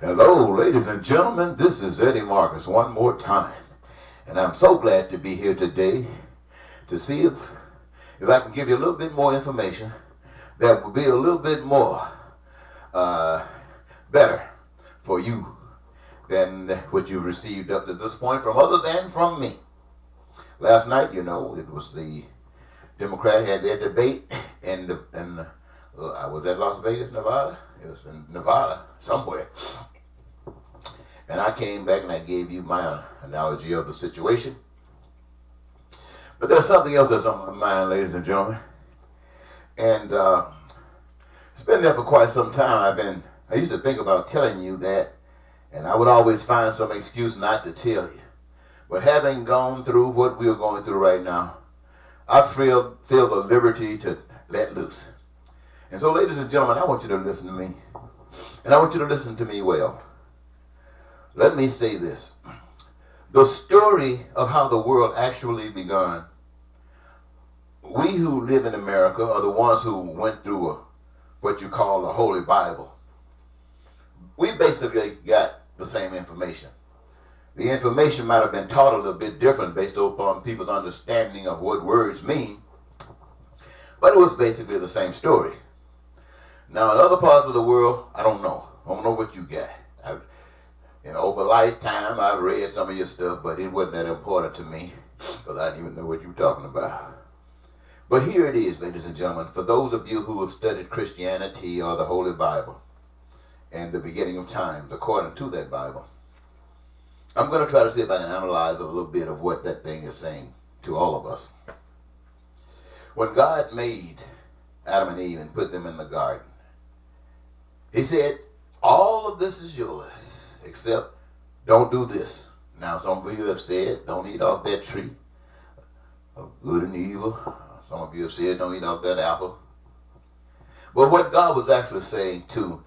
Hello, ladies and gentlemen. This is Eddie Marcus one more time. And I'm so glad to be here today to see if I can give you a little bit more information that will be a little bit more better for you than what you received up to this point from others and from me. Last night, it was the Democrat had their debate in I was at Las Vegas, Nevada. It was in Nevada, somewhere. And I came back and I gave you my analogy of the situation. But there's something else that's on my mind, ladies and gentlemen. And it's been there for quite some time. I used to think about telling you that, and I would always find some excuse not to tell you. But having gone through what we're going through right now, I feel the liberty to let loose. And so, ladies and gentlemen, I want you to listen to me. And I want you to listen to me well. Let me say this. The story of how the world actually began, we who live in America are the ones who went through what you call the Holy Bible. We basically got the same information. The information might have been taught a little bit different based upon people's understanding of what words mean, but it was basically the same story. Now, in other parts of the world, I don't know. I don't know what you got. Over lifetime, I've read some of your stuff, but it wasn't that important to me because I didn't even know what you were talking about. But here it is, ladies and gentlemen, for those of you who have studied Christianity or the Holy Bible and the beginning of times, according to that Bible, I'm going to try to see if I can analyze a little bit of what that thing is saying to all of us. When God made Adam and Eve and put them in the garden, He said, all of this is yours, except don't do this. Now, some of you have said, don't eat off that tree of good and evil. Some of you have said, don't eat off that apple. But what God was actually saying to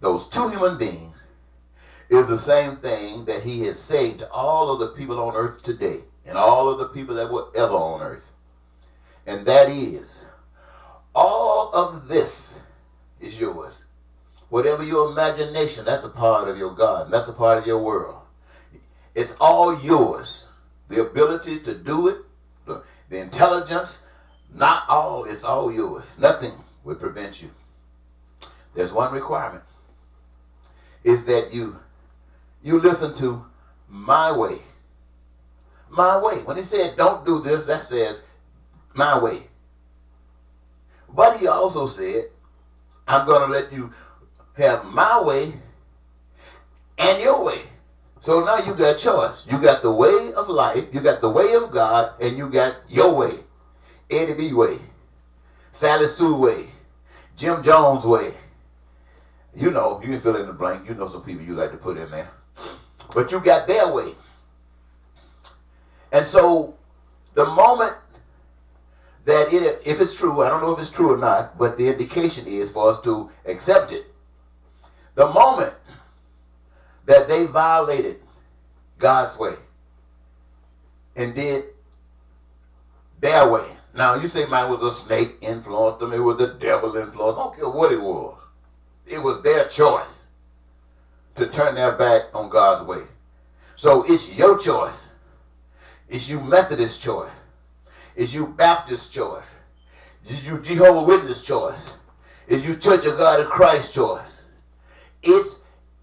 those two human beings is the same thing that He is saying to all of the people on earth today and all of the people that were ever on earth. And that is, all of this is yours. Whatever your imagination, that's a part of your God. That's a part of your world. It's all yours. The ability to do it, the intelligence, not all, it's all yours. Nothing would prevent you. There's one requirement. Is that you listen to my way. My way. When He said don't do this, that says my way. But He also said, I'm going to let you have my way and your way. So now you got choice. You got the way of life, you got the way of God, and you got your way. Eddie B way, Sally Sue way, Jim Jones way. You can fill in the blank. You know some people you like to put in there. But you got their way. And so the moment that if it's true, I don't know if it's true or not, but the indication is for us to accept it. The moment that they violated God's way and did their way. Now, you say mine was a snake influenced them, it was the devil influenced. I don't care what it was. It was their choice to turn their back on God's way. So it's your choice. It's you Methodist choice. It's you Baptist choice. It's you Jehovah's Witness choice. It's you Church of God in Christ choice. It's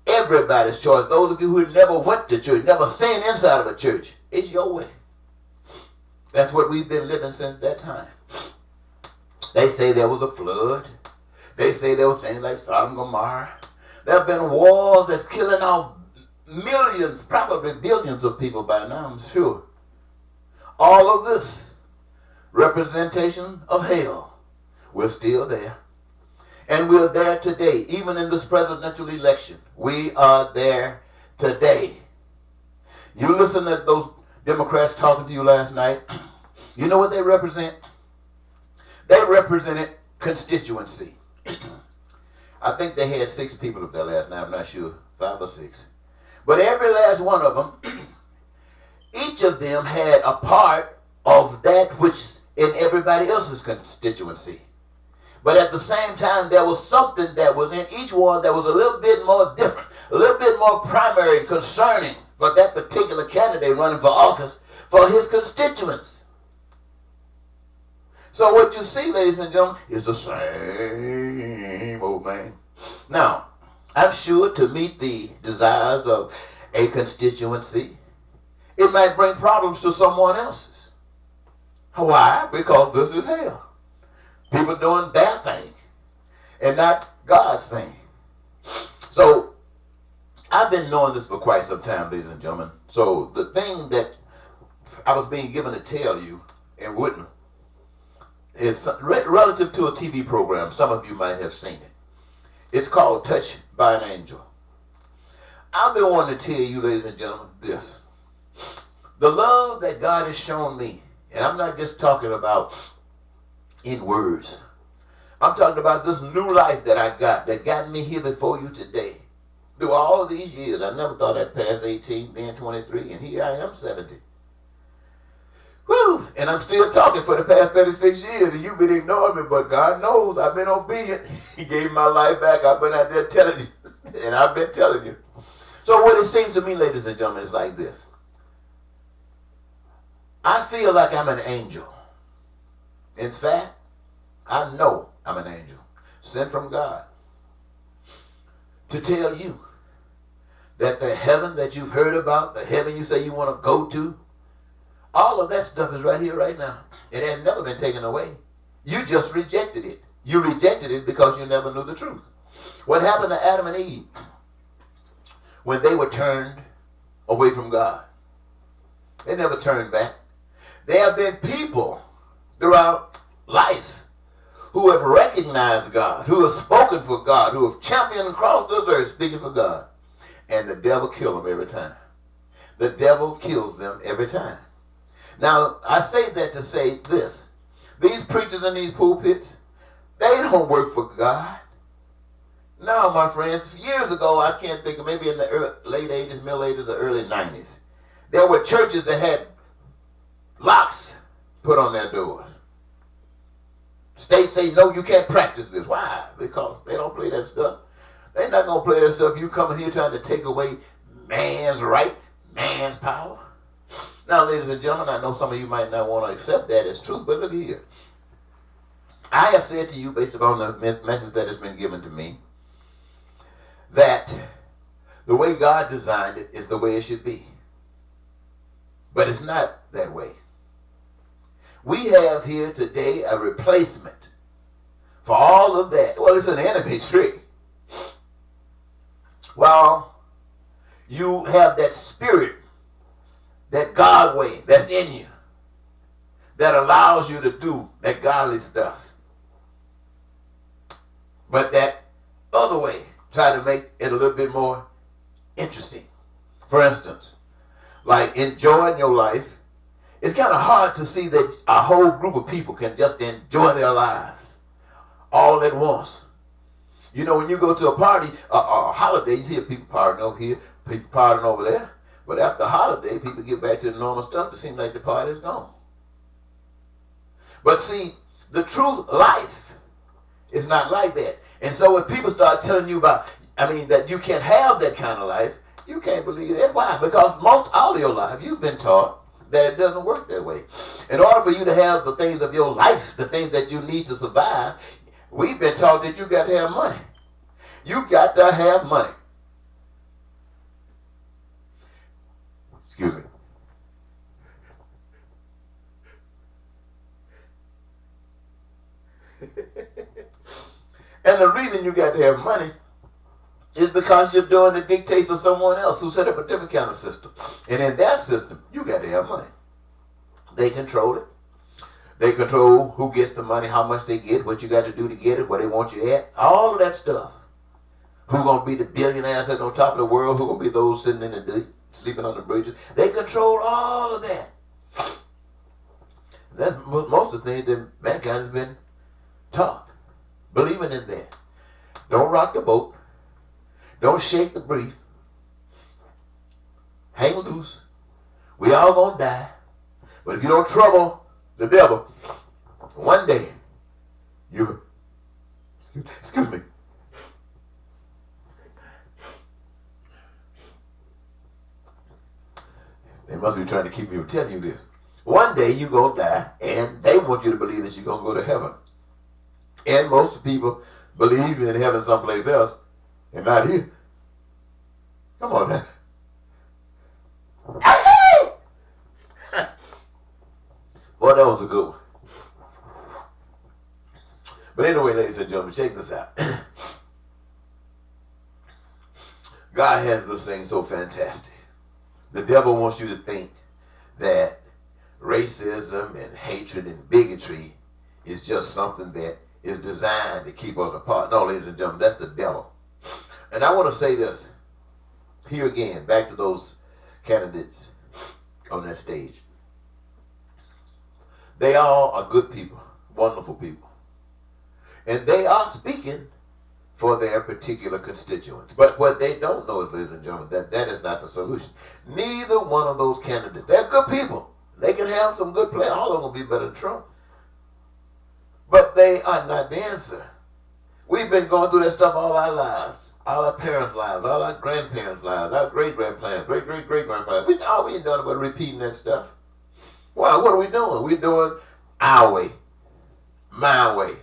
everybody's choice. Those of you who never went to church, never seen inside of a church, it's your way. That's what we've been living since that time. They say there was a flood. They say there were things like Sodom and Gomorrah. There have been wars that's killing off millions, probably billions of people by now, I'm sure. All of this representation of hell. We're still there. And we're there today. Even in this presidential election, we are there today. You listen to those Democrats talking to you last night. You know what they represent? They represented constituency. I think they had 6 people up there last night. I'm not sure, 5 or 6. But every last one of them, each of them had a part of that which in everybody else's constituency. But at the same time, there was something that was in each one that was a little bit more different. a little bit more primary and concerning for that particular candidate running for office for his constituents. So what you see, ladies and gentlemen, is the same old man. Now, I'm sure to meet the desires of a constituency, it might bring problems to someone else's. Why? Because this is hell. People doing their thing and not God's thing. So, I've been knowing this for quite some time, ladies and gentlemen. So, the thing that I was being given to tell you and wouldn't is relative to a TV program. Some of you might have seen it. It's called Touched by an Angel. I've been wanting to tell you, ladies and gentlemen, this. The love that God has shown me, and I'm not just talking about in words. I'm talking about this new life that I got that got me here before you today. Through all of these years, I never thought I'd pass 18, then 23, and here I am 70. Woo! And I'm still talking for the past 36 years, and you've been ignoring me, but God knows I've been obedient. He gave my life back. I've been out there telling you, and I've been telling you. So what it seems to me, ladies and gentlemen, is like this. I feel like I'm an angel. In fact, I know I'm an angel sent from God to tell you that the heaven that you've heard about, the heaven you say you want to go to, all of that stuff is right here, right now. It has never been taken away. You just rejected it. You rejected it because you never knew the truth. What happened to Adam and Eve when they were turned away from God? They never turned back. There have been people throughout life who have recognized God, who have spoken for God, who have championed across this earth speaking for God. And the devil kills them every time. The devil kills them every time. Now, I say that to say this. These preachers in these pulpits, they don't work for God. No, my friends. Years ago, I can't think of, maybe in the late 80s, middle 80s, or early 90s, there were churches that had locks put on their doors. States say, no, you can't practice this. Why? Because they don't play that stuff. They're not going to play that stuff. You coming here trying to take away man's right, man's power. Now, ladies and gentlemen, I know some of you might not want to accept that as truth, but look here. I have said to you, based upon the message that has been given to me, that the way God designed it is the way it should be. But it's not that way. We have here today a replacement for all of that. Well, it's an enemy trick. Well, you have that spirit, that God way that's in you, that allows you to do that godly stuff. But that other way, try to make it a little bit more interesting. For instance, like enjoying your life, it's kind of hard to see that a whole group of people can just enjoy their lives all at once. You know, when you go to a party, holidays, you hear people partying over here, people partying over there. But after a holiday, people get back to the normal stuff. It seems like the party's gone. But see, the true life is not like that. And so when people start telling you about, that you can't have that kind of life, you can't believe that. Why? Because all of your life, you've been taught that it doesn't work that way. In order for you to have the things of your life, the things that you need to survive, we've been taught that you got to have money. You got to have money. Excuse me. And the reason you got to have money is because you're doing the dictates of someone else who set up a different kind of system. And in that system, you got to have money. They control it. They control who gets the money, how much they get, what you got to do to get it, where they want you at, all of that stuff. Who's going to be the billionaires at on top of the world? Who's going to be those sitting in the deep, sleeping on the bridges? They control all of that. That's most of the things that mankind has been taught. Believing in that. Don't rock the boat. Don't shake the brief. Hang loose. We all gonna die. But if you don't trouble the devil, one day excuse me. must be trying to keep me from telling you this. One day you're going to die, and they want you to believe that you're going to go to heaven. And most people believe you're in heaven someplace else, and not here. Come on now. Boy, that was a good one. But anyway, ladies and gentlemen, check this out. God has this thing so fantastic. The devil wants you to think that racism and hatred and bigotry is just something that is designed to keep us apart. No, ladies and gentlemen, that's the devil. And I want to say this here again, back to those candidates on that stage. They all are good people, wonderful people. And they are speaking for their particular constituents. But what they don't know is, ladies and gentlemen, that is not the solution. Neither one of those candidates, they're good people. They can have some good play. All of them will be better than Trump. But they are not the answer. We've been going through that stuff all our lives. All our parents' lives, all our grandparents' lives, our great-grandparents, great-great-great-grandparents. All we ain't doing but repeating that stuff. Well, what are we doing? We're doing our way, my way.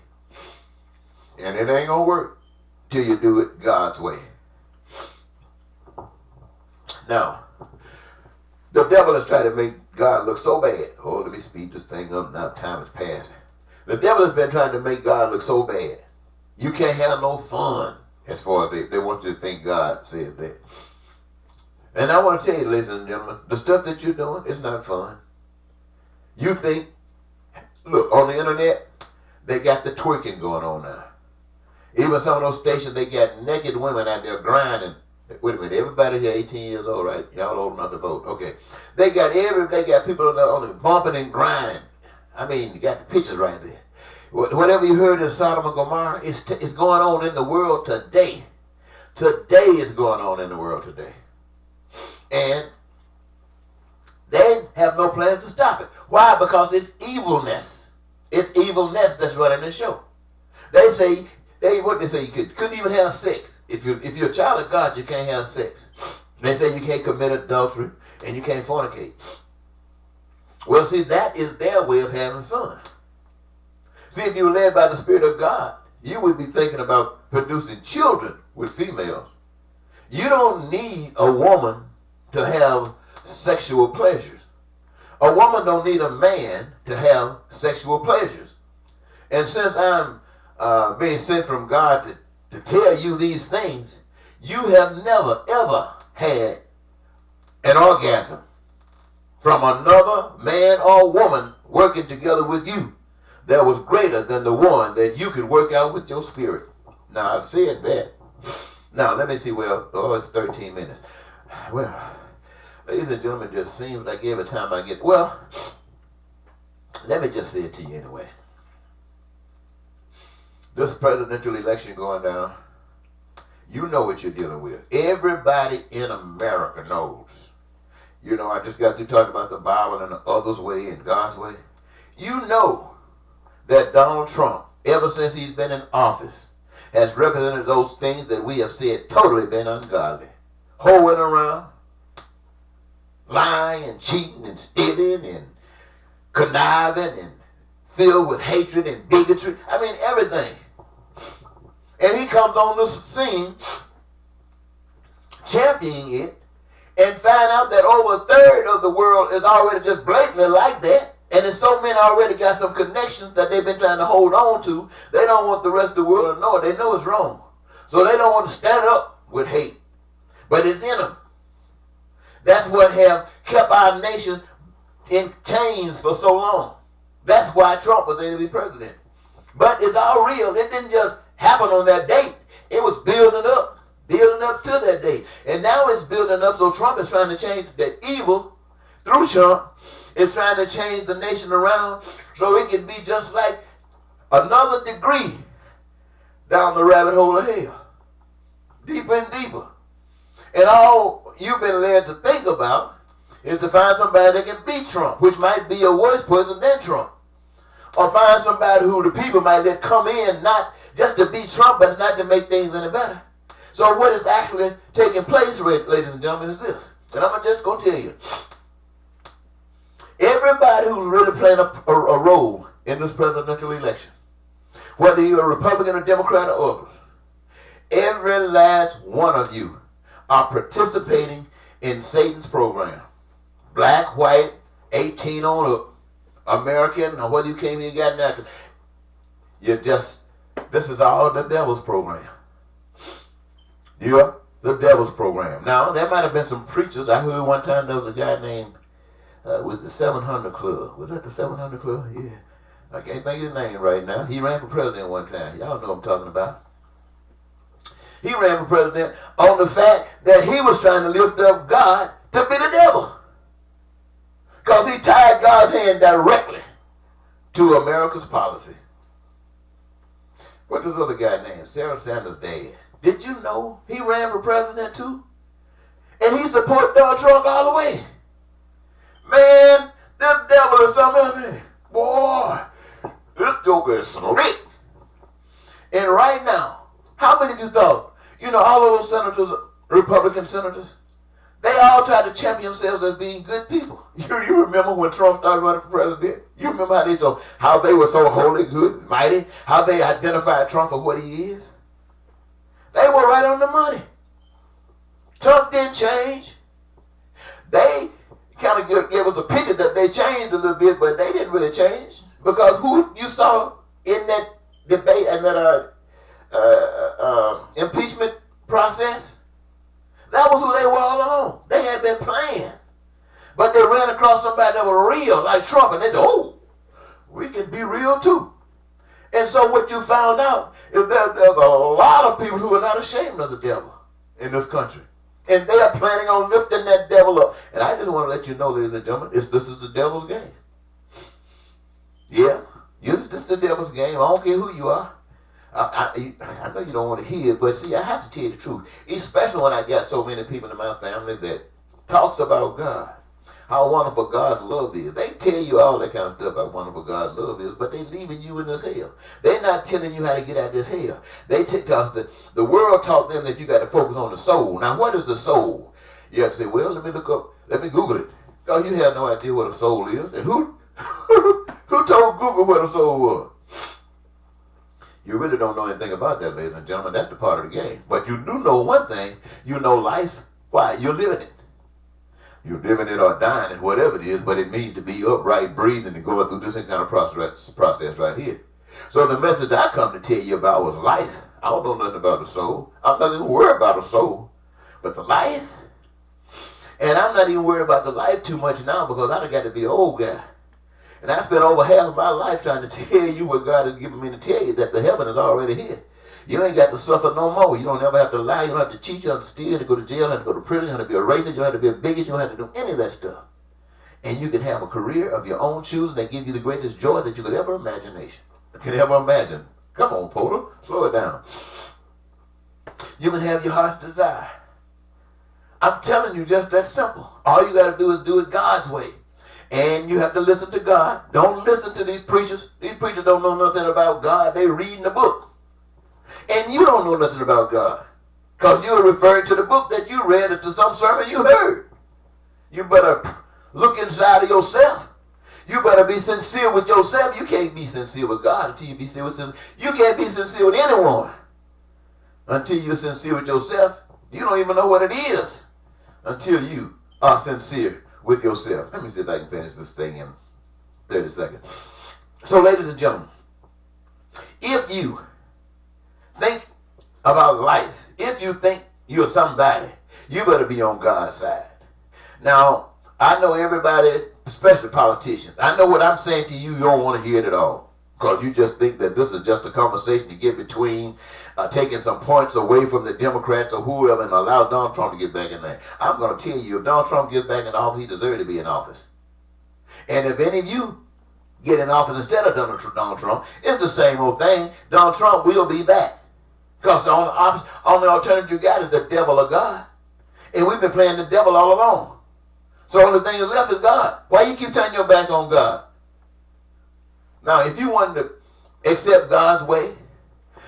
And it ain't going to work till you do it God's way. Now, the devil is trying to make God look so bad. Oh, let me speed this thing up. Now time is passing. The devil has been trying to make God look so bad. You can't have no fun. As far as they want you to think God says that. And I want to tell you, ladies and gentlemen, the stuff that you're doing is not fun. You think, look, on the internet, they got the twerking going on now. Even some of those stations, they got naked women out there grinding. Wait a minute, everybody here 18 years old, right? Y'all old enough to vote. Okay. They got people on the bumping and grinding. I mean, you got the pictures right there. Whatever you heard in Sodom and Gomorrah, it's going on in the world today. Today is going on in the world today. And they have no plans to stop it. Why? Because it's evilness. It's evilness that's running the show. They say, you couldn't even have sex. If you're a child of God, you can't have sex. They say you can't commit adultery and you can't fornicate. Well, see, that is their way of having fun. See, if you were led by the Spirit of God, you would be thinking about producing children with females. You don't need a woman to have sexual pleasures. A woman don't need a man to have sexual pleasures. And since I'm being sent from God to tell you these things, you have never, ever had an orgasm from another man or woman working together with you that was greater than the one that you could work out with your spirit. Now, I've said that. Now, let me see. Well, it's 13 minutes. Well, ladies and gentlemen, it just seems like every time I get... Well, let me just say it to you anyway. This presidential election going down, you know what you're dealing with. Everybody in America knows. You know, I just got to talk about the Bible and the other's way and God's way. You know that Donald Trump, ever since he's been in office, has represented those things that we have said totally been ungodly. Hoeing around, lying and cheating and stealing and conniving and filled with hatred and bigotry. I mean, everything. And he comes on the scene championing it and find out that over a third of the world is already just blatantly like that. And there's so many already got some connections that they've been trying to hold on to. They don't want the rest of the world to know it. They know it's wrong. So they don't want to stand up with hate. But it's in them. That's what have kept our nation in chains for so long. That's why Trump was able to be president. But it's all real. It didn't just happen on that date. It was building up to that date. And now it's building up, so Trump is trying to change that evil through Trump. Is trying to change the nation around so it can be just like another degree down the rabbit hole of hell. Deeper and deeper. And all you've been led to think about is to find somebody that can beat Trump, which might be a worse person than Trump. Or find somebody who the people might let come in not just to beat Trump, but not to make things any better. So what is actually taking place, ladies and gentlemen, is this. And I'm just going to tell you. Everybody who's really playing a role in this presidential election, whether you're a Republican or Democrat or others, every last one of you are participating in Satan's program. Black, white, 18 on up, American, or whether you came here and got natural. This is all the devil's program. Yeah, the devil's program. Now, there might have been some preachers. I heard one time there was a guy named, was the 700 Club. Was that the 700 Club? Yeah. I can't think of his name right now. He ran for president one time. Y'all know what I'm talking about. He ran for president on the fact that he was trying to lift up God to be the devil. Because he tied God's hand directly to America's policy. What's this other guy named? Sarah Sanders' dad. Did you know he ran for president too? And he supported Donald Trump all the way. Man, this devil is something else. Boy, this joker is slick. And right now, how many of you thought, all of those senators, Republican senators, they all tried to champion themselves as being good people. You remember when Trump started running for president? You remember how they were so holy, good, mighty, how they identified Trump for what he is? They were right on the money. Trump didn't change. They kind of gave us a picture that they changed a little bit, but they didn't really change. Because who you saw in that debate and that impeachment process, that was who they were all along. They had been playing. But they ran across somebody that was real, like Trump, and they said, oh, we can be real too. And so what you found out is that there's a lot of people who are not ashamed of the devil in this country. And they are planning on lifting that devil up. And I just want to let you know, ladies and gentlemen, this is the devil's game. Yeah, this is the devil's game. I don't care who you are. I know you don't want to hear it, but see, I have to tell you the truth. Especially when I got so many people in my family that talks about God. How wonderful God's love is. They tell you all that kind of stuff about wonderful God's love is, but they leaving you in this hell. They're not telling you how to get out of this hell. They tell us the world taught them that you got to focus on the soul. Now, what is the soul? You have to say, well, let me Google it. Because you have no idea what a soul is. And who told Google what a soul was? You really don't know anything about that, ladies and gentlemen. That's the part of the game. But you do know one thing. You know life. Why? You're living it. You're living it or dying it, whatever it is, but it means to be upright, breathing, and going through this kind of process right here. So the message I come to tell you about was life. I don't know nothing about the soul. I'm not even worried about the soul. But the life, and I'm not even worried about the life too much now because I done got to be an old guy. And I spent over half of my life trying to tell you what God has given me to tell you, that the heaven is already here. You ain't got to suffer no more. You don't ever have to lie. You don't have to cheat. You don't have to steal. You don't have to go to jail. You don't have to go to prison. You don't have to be a racist. You don't have to be a bigot. You don't have to do any of that stuff. And you can have a career of your own choosing that give you the greatest joy that you could ever imagine. Come on, Porter. Slow it down. You can have your heart's desire. I'm telling you, just that simple. All you got to do is do it God's way. And you have to listen to God. Don't listen to these preachers. These preachers don't know nothing about God. They reading the book. And you don't know nothing about God. Because you're referring to the book that you read or to some sermon you heard. You better look inside of yourself. You better be sincere with yourself. You can't be sincere with God until you be sincere with yourself. You can't be sincere with anyone until you're sincere with yourself. You don't even know what it is until you are sincere with yourself. Let me see if I can finish this thing in 30 seconds. So, ladies and gentlemen, if you think about life, if you think you're somebody, you better be on God's side. Now, I know everybody, especially politicians, I know what I'm saying to you, you don't want to hear it at all. Because you just think that this is just a conversation to get between taking some points away from the Democrats or whoever and allow Donald Trump to get back in there. I'm going to tell you, if Donald Trump gets back in office, he deserves to be in office. And if any of you get in office instead of Donald Trump, it's the same old thing. Donald Trump will be back. Because the only alternative you got is the devil or God. And we've been playing the devil all along. So the only thing that's left is God. Why you keep turning your back on God? Now, if you wanted to accept God's way,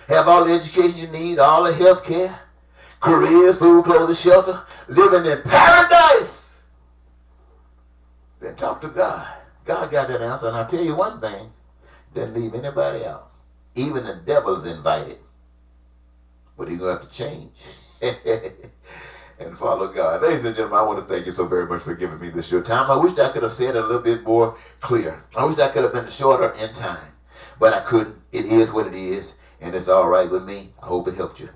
have all the education you need, all the health care, careers, food, clothing, shelter, living in paradise, then talk to God. God got that answer, and I'll tell you one thing, doesn't leave anybody out. Even the devil's invited. But he's going to have to change and follow God. Ladies and gentlemen, I want to thank you so very much for giving me this your time. I wish I could have said it a little bit more clear. I wish I could have been shorter in time, but I couldn't. It is what it is, and it's all right with me. I hope it helped you.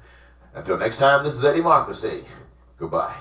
Until next time, this is Eddie Marcus saying goodbye.